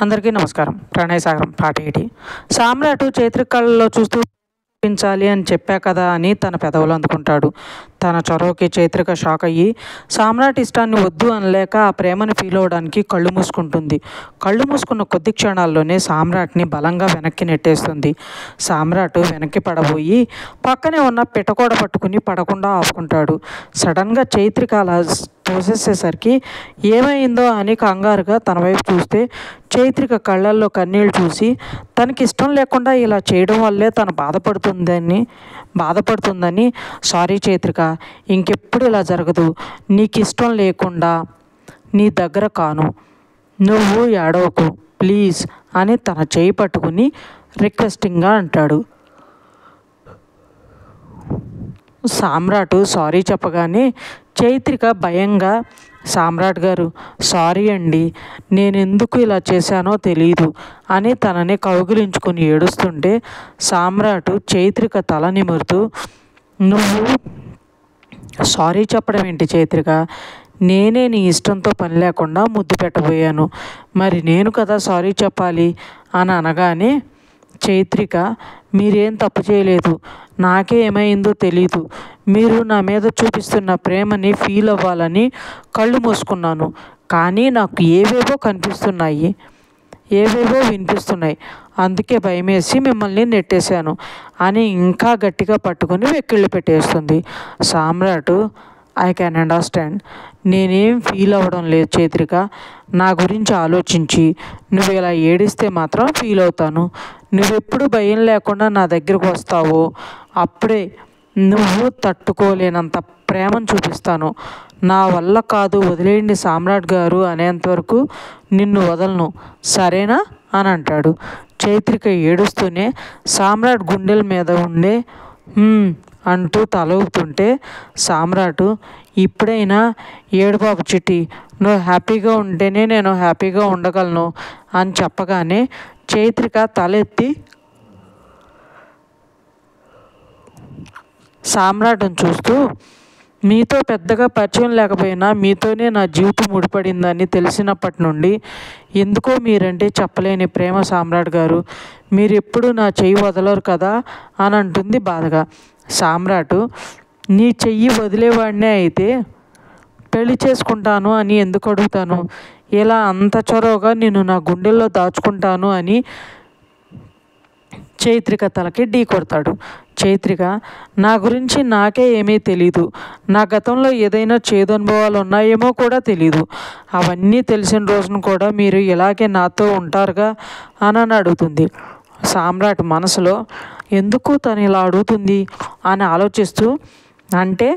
అందరికీ నమస్కారం. ప్రణయ్ సాగరం పాట 80. సామ్రాటు చైత్ర కళ్ళలో చూస్తూ పించాలి అని చెప్పా కదా అని తన పెదవులు అందుకుంటాడు. తన చొరవకి చైత్రిక షాక్ అయ్యి సామ్రాట్ ఇష్టాన్ని వద్దు అనలేక ఆ ప్రేమను ఫీల్ అవ్వడానికి కళ్ళు మూసుకుంటుంది. కళ్ళు మూసుకున్న కొద్ది క్షణాల్లోనే సామ్రాట్ని బలంగా వెనక్కి నెట్టేస్తుంది. సామ్రాట్ వెనక్కి పడబోయి పక్కనే ఉన్న పిటకోడ పట్టుకుని పడకుండా ఆపుకుంటాడు. సడన్గా చైత్రిక అలా తోసేసేసరికి ఏమైందో అని కంగారుగా తన వైపు చూస్తే చైత్రిక కళ్ళల్లో కన్నీళ్ళు చూసి తనకి ఇష్టం లేకుండా ఇలా చేయడం వల్లే తను బాధపడుతుందని సారీ చైత్రిక, ఇంకెప్పుడు ఇలా జరగదు, నీకు ఇష్టం లేకుండా నీ దగ్గర కాను, నువ్వు ఏడవకు ప్లీజ్ అని తన చేయి పట్టుకుని రిక్వెస్టింగ్గా అంటాడు. సామ్రాట్ సారీ చెప్పగానే చైత్రిక భయంగా, సామ్రాట్ గారు సారీ అండి, నేను ఎందుకు ఇలా చేశానో తెలీదు అని తనని కౌగిలించుకుని ఏడుస్తుంటే సామ్రాట్ చైత్రిక తల నిమురుతూ, నువ్వు సారీ చెప్పడం ఏంటి చైత్రిక, నేనే నీ ఇష్టంతో పని లేకుండా ముద్దు పెట్టబోయాను, మరి నేను కదా సారీ చెప్పాలి అని అనగానే చైత్రిక, మీరేం తప్పు చేయలేదు, నాకే ఏమైందో తెలీదు, మీరు నా మీద చూపిస్తున్న ప్రేమని ఫీల్ అవ్వాలని కళ్ళు మూసుకున్నాను, కానీ నాకు ఏవేవో కనిపిస్తున్నాయి, ఏవేవో వినిపిస్తున్నాయి, అందుకే భయమేసి మిమ్మల్ని నెట్టేశాను అని ఇంకా గట్టిగా పట్టుకొని వెక్కిళ్ళు పెట్టేస్తుంది. సామ్రాట్, ఐ క్యాన్ అండర్స్టాండ్, నేనేం ఫీల్ అవ్వడం లేదు చైత్రిక, నా గురించి ఆలోచించి నువ్వు ఇలా ఏడిస్తే మాత్రం ఫీల్ అవుతాను, నువ్వెప్పుడు భయం లేకుండా నా దగ్గరకు వస్తావో అప్పుడే నువ్వు తట్టుకోలేనంత ప్రేమను చూపిస్తాను, నా వల్ల కాదు వదిలేయండి సామ్రాట్ గారు అనేంతవరకు నిన్ను వదలను, సరేనా అని అంటాడు. చైత్రిక ఏడుస్తూనే సామ్రాట్ గుండెల మీద ఉండే అంటూ తల ఊపుతుంటే సామ్రాట్, ఇప్పుడైనా ఏడుపాపు చిట్టి, నువ్వు హ్యాపీగా ఉంటేనే నేను హ్యాపీగా ఉండగలను అని చెప్పగానే చైత్రిక తలెత్తి సామ్రాట్ని చూస్తూ, మీతో పెద్దగా పరిచయం లేకపోయినా మీతోనే నా జీవితం ముడిపడిందని తెలిసినప్పటి నుండి ఎందుకో మీరంటే చెప్పలేని ప్రేమ సామ్రాట్ గారు, మీరు ఎప్పుడు నా చెయ్యి వదలరు కదా అని అంటుంది బాధగా. సామ్రాట్, నీ చెయ్యి వదిలేవాడినే అయితే పెళ్లి చేసుకుంటాను అని ఎందుకు అడుగుతాను, ఇలా అంత చొరవగా నేను నా గుండెల్లో దాచుకుంటాను అని చైత్రిక తలకి ఢీ కొడతాడు. చైత్రిక, నా గురించి నాకే ఏమీ తెలీదు, నా గతంలో ఏదైనా చేదు అనుభవాలు ఉన్నాయేమో కూడా తెలీదు, అవన్నీ తెలిసిన రోజున కూడా మీరు ఇలాగే నాతో ఉంటారుగా అని అడుగుతుంది. సామ్రాట్ మనసులో ఎందుకు తను ఇలా అడుగుతుంది అని ఆలోచిస్తూ, అంటే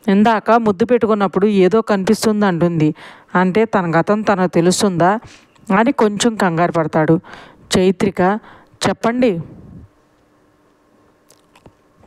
ఇందాక ముద్దు పెట్టుకున్నప్పుడు ఏదో కనిపిస్తుంది అంటుంది, అంటే తన గతం తనకు తెలుస్తుందా అని కొంచెం కంగారు పడతాడు. చైత్రిక, చెప్పండి,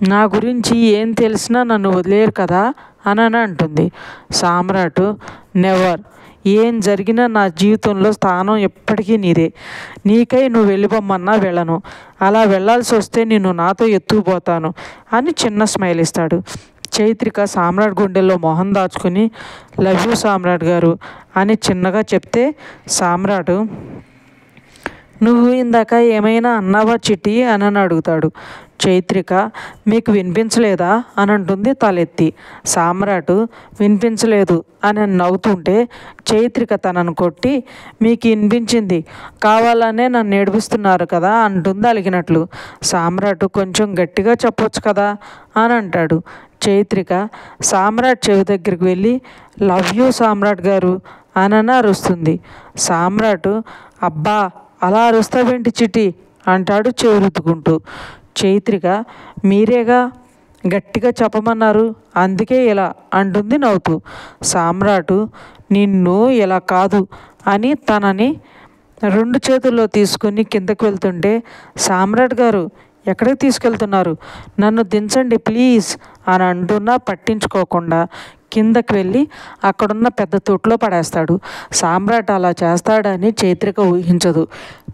నా గురించి ఏం తెలిసినా నన్ను వదిలేరు కదా అని అంటుంది. సామ్రాట్, నెవర్, ఏం జరిగినా నా జీవితంలో స్థానం ఎప్పటికీ నీదే, నీకై నువ్వు వెళ్ళిపోమన్నా వెళ్ళను, అలా వెళ్ళాల్సి వస్తే నిన్ను నాతో ఎత్తుకుపోతాను అని చిన్న స్మైల్ ఇస్తాడు. చైత్రిక సామ్రాట్ గుండెల్లో మొహం దాచుకుని లవ్ యూ సామ్రాట్ గారు అని చిన్నగా చెప్తే సామ్రాట్, నువ్వు ఇందాక ఏమైనా అన్నావా చిట్టి అని అడుగుతాడు. చైత్రిక, మీకు వినిపించలేదా అని అంటుంది తలెత్తి. సామ్రాట్, వినిపించలేదు అని నవ్వుతుంటే చైత్రిక తనను కొట్టి, మీకు వినిపించింది, కావాలనే నన్ను ఏడిపిస్తున్నారు కదా అంటుంది అలిగినట్లు. సామ్రాట్, కొంచెం గట్టిగా చెప్పొచ్చు కదా అని అంటాడు. చైత్రిక సామ్రాట్ చెవి దగ్గరికి వెళ్ళి లవ్ యూ సామ్రాట్ గారు అని అరుస్తుంది. సామ్రాట్, అబ్బా అలా అరుస్తావేంటి చిట్టి అంటాడు చెవురుద్దుకుంటూ. చైత్రిక, మీరేగా గట్టిగా చెప్పమన్నారు, అందుకే ఇలా అంటుంది నవ్వుతూ. సామ్రాట్, నిన్ను ఇలా కాదు అని తనని 2 చేతుల్లో తీసుకుని కిందకు వెళ్తుంటే, సామ్రాట్ గారు ఎక్కడికి తీసుకెళ్తున్నారు, నన్ను దించండి ప్లీజ్ అని అంటున్నా పట్టించుకోకుండా కిందకి వెళ్ళి అక్కడున్న పెద్ద తొట్టులో పడేస్తాడు. సామ్రాట్ అలా చేస్తాడని చైత్రిక ఊహించదు.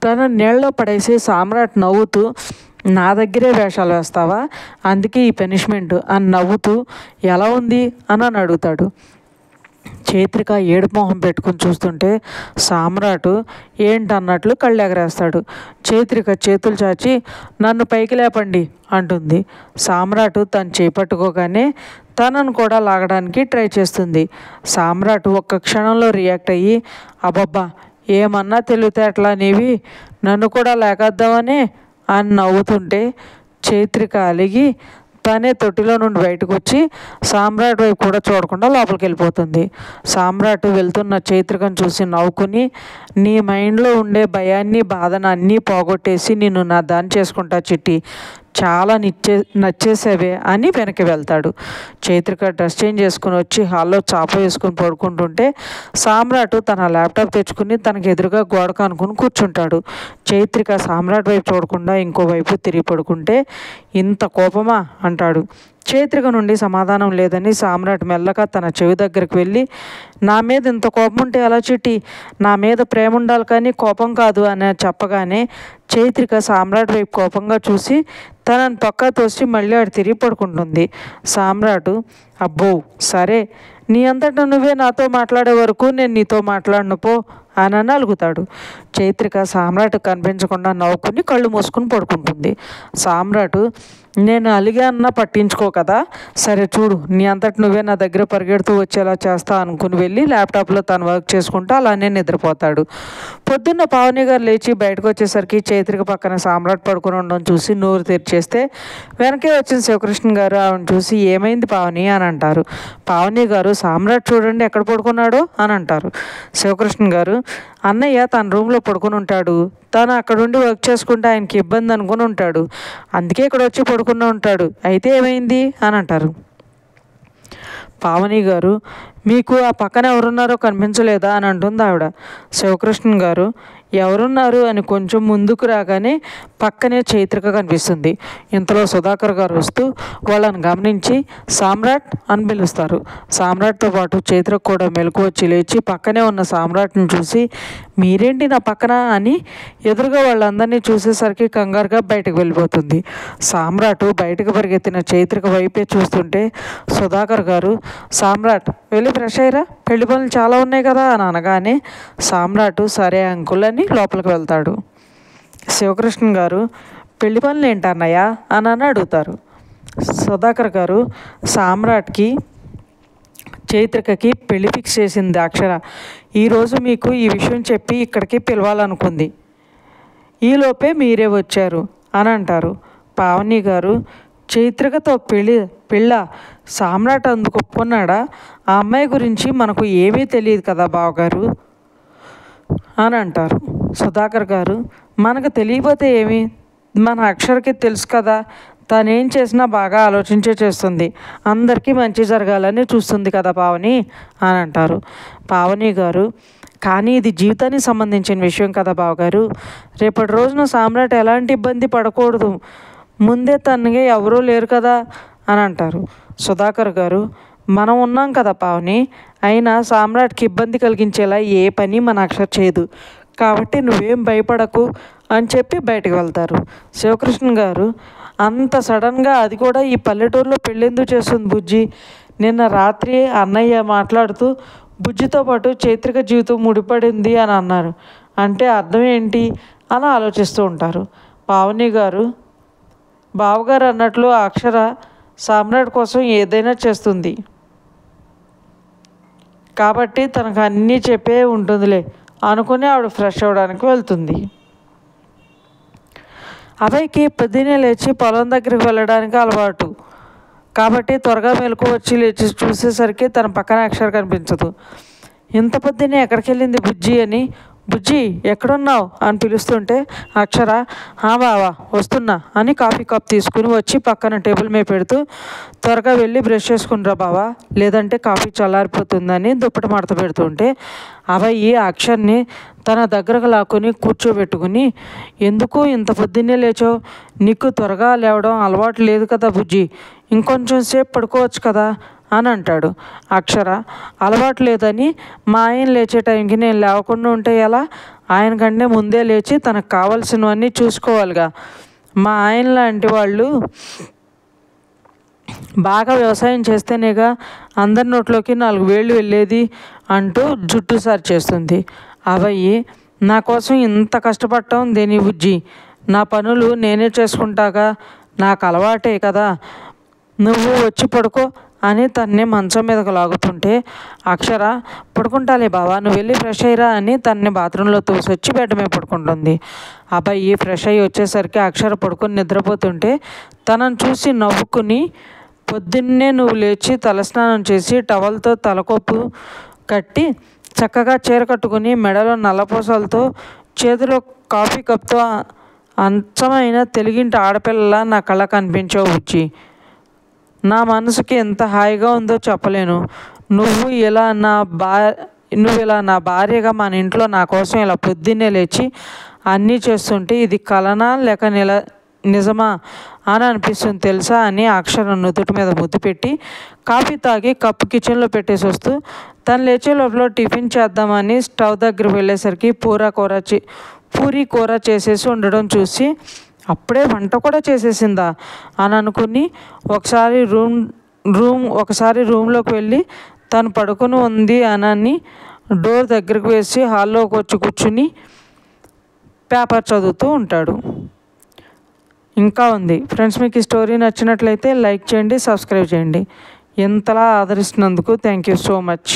తన నీళ్ళలో పడేసి సామ్రాట్ నవ్వుతూ, నా దగ్గరే వేషాలు వేస్తావా, అందుకే ఈ పనిష్మెంట్ అని నవ్వుతూ ఎలా ఉంది అని అడుగుతాడు. చైత్రిక ఏడుపు మొహం పెట్టుకుని చూస్తుంటే సామ్రాట్ ఏంటన్నట్లు కళ్ళు ఎగరేస్తాడు. చైత్రిక చేతులు చాచి నన్ను పైకి లేపండి అంటుంది. సామ్రాట్ తను చేపట్టుకోగానే తనను కూడా లాగడానికి ట్రై చేస్తుంది. సామ్రాట్ ఒక్క క్షణంలో రియాక్ట్ అయ్యి అబ్బబ్బా ఏమన్నా తెలివితేటలా నీవి, నన్ను కూడా లేకేద్దామని అని నవ్వుతుంటే చైత్రిక అలిగి తనే తొట్టిలో నుండి బయటకు వచ్చి సామ్రాట్ వైపు కూడా చూడకుండా లోపలికి వెళ్ళిపోతుంది. సామ్రాట్ వెళ్తున్న చైత్రికను చూసి నవ్వుకుని నీ మైండ్లో ఉండే భయాన్ని బాధను అన్నీ పోగొట్టేసి నిన్ను నా దాన్ని చేసుకుంటా చిట్టి, చాలా నచ్చేసేవే అని వెనక్కి వెళ్తాడు. చైత్రిక డ్రెస్ చేంజ్ చేసుకుని వచ్చి హాల్లో చాప వేసుకుని పడుకుంటుంటే సామ్రాట్ తన ల్యాప్టాప్ తెచ్చుకుని తనకు ఎదురుగా గోడకు అనుకుని కూర్చుంటాడు. చైత్రిక సామ్రాట్ వైపు చూడకుండా ఇంకోవైపు తిరిగి పడుకుంటే ఇంత కోపమా అంటాడు. చైత్రిక నుండి సమాధానం లేదని సామ్రాట్ మెల్లగా తన చెవి దగ్గరికి వెళ్ళి నా మీద ఇంత కోపం ఉంటే ఎలా చిట్టి, నా మీద ప్రేమ ఉండాలి కానీ కోపం కాదు అని చెప్పగానే చైత్రిక సామ్రాట్ వైపు కోపంగా చూసి తనని పక్కా తోసి మళ్ళీ ఆడు తిరిగి పడుకుంటుంది. సామ్రాట్ అబ్బో సరే నీ అంతటా నువ్వే నాతో మాట్లాడే వరకు నేను నీతో మాట్లాడను పో అని అలుగుతాడు. చైత్రిక సామ్రాట్ కనిపించకుండా నవ్వుకుని కళ్ళు మూసుకుని పడుకుంటుంది. సామ్రాట్ నేను అలిగా అన్నా పట్టించుకో కదా, సరే చూడు నీ అంతటి నువ్వే నా దగ్గర పరిగెడుతూ వచ్చేలా చేస్తా అనుకుని వెళ్ళి ల్యాప్టాప్లో తను వర్క్ చేసుకుంటూ అలానే నిద్రపోతాడు. పొద్దున్న పావని గారు లేచి బయటకు వచ్చేసరికి చైత్రిక పక్కన సామ్రాట్ పడుకుని ఉండడం చూసి నోరు తెరిచేస్తే వెనకే వచ్చిన శివకృష్ణ గారు ఆవిడ చూసి ఏమైంది పావని అని అంటారు. పావని గారు సామ్రాట్ చూడండి ఎక్కడ పడుకున్నాడో అని అంటారు. శివకృష్ణ గారు అన్నయ్య తన రూమ్లో పడుకుని ఉంటాడు, తను అక్కడుండి వర్క్ చేసుకుంటే ఆయనకి ఇబ్బంది అనుకుని ఉంటాడు, అందుకే ఇక్కడ వచ్చి పడుకుని ఉంటాడు, అయితే ఏమైంది అని అంటారు. పావని గారు మీకు ఆ పక్కన ఎవరున్నారో కనిపించలేదా అని అంటుంది ఆవిడ. శివకృష్ణ గారు ఎవరున్నారు అని కొంచెం ముందుకు రాగానే పక్కనే చైత్రిక కనిపిస్తుంది. ఇంతలో సుధాకర్ గారు వస్తూ వాళ్ళని గమనించి సామ్రాట్ అని పిలుస్తారు. సామ్రాట్తో పాటు చైత్రిక కూడా మెలకు వచ్చి లేచి పక్కనే ఉన్న సామ్రాట్ని చూసి మీరేంటి నా పక్కన అని ఎదురుగా వాళ్ళందరినీ చూసేసరికి కంగారుగా బయటకు వెళ్ళిపోతుంది. సామ్రాట్ బయటకు పరిగెత్తిన చైత్రిక వైపే చూస్తుంటే సుధాకర్ గారు సామ్రాట్ వెళ్ళి ఫ్రెష్ అయ్యరా, పెళ్లి పనులు చాలా ఉన్నాయి కదా అని అనగానే సామ్రాట్ సరే అంకుల్ అని లోపలికి వెళ్తాడు. శివకృష్ణ గారు పెళ్లి పనులు ఏంటన్నయ్యా అని అడుగుతారు. సుధాకర్ గారు సామ్రాట్కి చైత్రికకి పెళ్లి ఫిక్స్ చేసింది అక్షర, ఈరోజు మీకు ఈ విషయం చెప్పి ఇక్కడికి పిలవాలనుకుంది, ఈలోపే మీరే వచ్చారు అని అంటారు. పావని గారు చైత్రికతో పెళ్ళ సామ్రాట్ అందుకు ఒప్పుకున్నాడా, ఆ అమ్మాయి గురించి మనకు ఏమీ తెలియదు కదా బావగారు అని అంటారు. సుధాకర్ గారు మనకు తెలియకపోతే ఏమి, మన అక్షరకి తెలుసు కదా, తనేం చేసినా బాగా ఆలోచించే చేస్తుంది, అందరికీ మంచి జరగాలని చూస్తుంది కదా పావని అని అంటారు. పావని గారు కానీ ఇది జీవితానికి సంబంధించిన విషయం కదా బావగారు, రేపటి రోజున సామ్రాట్ ఎలాంటి ఇబ్బంది పడకూడదు, ముందే తనకి ఎవరూ లేరు కదా అని అంటారు. సుధాకర్ గారు మనం ఉన్నాం కదా పావని, అయినా సామ్రాట్కి ఇబ్బంది కలిగించేలా ఏ పని మన అక్షర చేయదు, కాబట్టి నువ్వేం భయపడకు అని చెప్పి బయటకు వెళ్తారు. శివకృష్ణ గారు అంత సడన్గా అది కూడా ఈ పల్లెటూరులో పెళ్ళెందుకు చేస్తుంది బుజ్జి, నిన్న రాత్రి అన్నయ్య మాట్లాడుతూ బుజ్జితో పాటు చైత్రిక జీవితం ముడిపడింది అని అన్నారు, అంటే అర్థం ఏంటి అని ఆలోచిస్తూ ఉంటారు. పావని గారు బావగారు అన్నట్లు అక్షర సామ్రాట్ కోసం ఏదైనా చేస్తుంది కాబట్టి తనకు అన్నీ చెప్పే ఉంటుందిలే అనుకుని ఆవిడ ఫ్రెష్ అవ్వడానికి వెళ్తుంది. అభయ్కి పొద్దున్నే లేచి పొలం దగ్గరికి వెళ్ళడానికి అలవాటు కాబట్టి త్వరగా మెలకు వచ్చి లేచి చూసేసరికి తన పక్కన అక్షర కనిపించదు. ఇంత పొద్దున్నే ఎక్కడికి వెళ్ళింది బుజ్జి అని బుజ్జి ఎక్కడున్నావు అని పిలుస్తుంటే అక్షర బావా వస్తున్నా అని కాఫీ కప్ తీసుకుని వచ్చి పక్కన టేబుల్ మీద పెడుతూ త్వరగా వెళ్ళి బ్రష్ చేసుకునిరా బావా, లేదంటే కాఫీ చల్లారిపోతుందని దుప్పటి మడత పెడుతుంటే అవయ్యి అక్షర్ని తన దగ్గరకు లాక్కుని కూర్చోబెట్టుకుని ఎందుకు ఇంత పొద్దున్నే లేచావు, నీకు త్వరగా లేవడం అలవాటు లేదు కదా బుజ్జి, ఇంకొంచెం సేపు పడుకోవచ్చు కదా అని అంటాడు. అక్షర అలవాటు లేదని మా ఆయన లేచే టైంకి నేను లేవకుండా ఉంటే ఎలా, ఆయన కంటే ముందే లేచి తనకు కావాల్సినవన్నీ చూసుకోవాలిగా, మా ఆయన లాంటి వాళ్ళు బాగా వ్యవసాయం చేస్తేనేగా అందరి నోట్లోకి 4 వేళ్ళు వెళ్ళేది అంటూ జుట్టు సరిచేస్తుంది. అవయ్యి, నా కోసం ఇంత కష్టపడటం దేని బుజ్జి? నా పనులు నేనే చేసుకుంటాగా, నాకు అలవాటే కదా, నువ్వు వచ్చి పడుకో అని తన్నే మంచం మీదకు లాగుతుంటే, అక్షర పడుకుంటాలే బావా, నువ్వు వెళ్ళి ఫ్రెష్ అయ్యిరా అని తన్ని బాత్రూంలో తోసొచ్చి బెడ్ మీద పడుకుంటుంది. అబ్బాయి ఫ్రెష్ అయ్యి వచ్చేసరికి అక్షర పడుకొని నిద్రపోతుంటే తనను చూసి నవ్వుకుని, పొద్దున్నే నువ్వు లేచి తలస్నానం చేసి టవల్తో తలకొప్పు కట్టి చక్కగా చీర కట్టుకుని మెడలో నల్లపూసలతో చేతిలో కాఫీ కప్తో అంచమైన తెలుగింటి ఆడపిల్లలా నా కళ్ళ కనిపించావు బుజ్జి. నా మనసుకి ఎంత హాయిగా ఉందో చెప్పలేను. నువ్వు ఇలా నా భార్యగా మన ఇంట్లో నా కోసం ఇలా పొద్దున్నే లేచి అన్నీ చేస్తుంటే ఇది కలనా లేక నిజమా అని అనిపిస్తుంది తెలుసా అని అక్షర నుదుటి మీద ముద్దు పెట్టి కాఫీ తాగి కప్పు కిచెన్లో పెట్టేసి వస్తూ తను లేచే లోపల టిఫిన్ చేద్దామని స్టవ్ దగ్గర వెళ్ళేసరికి పూరీ కూర చేసేసి ఉండడం చూసి, అప్పుడే వంట కూడా చేసేసిందా అని అనుకుని ఒకసారి రూమ్లోకి వెళ్ళి తను పడుకొని ఉంది అని డోర్ దగ్గరకు వేసి హాల్లోకి వచ్చి కూర్చుని పేపర్ చదువుతూ ఉంటాడు. ఇంకా ఉంది ఫ్రెండ్స్. మీకు ఈ స్టోరీ నచ్చినట్లయితే లైక్ చేయండి, సబ్స్క్రైబ్ చేయండి. ఎంతలా ఆదరిస్తున్నందుకు థ్యాంక్ యూ సో మచ్.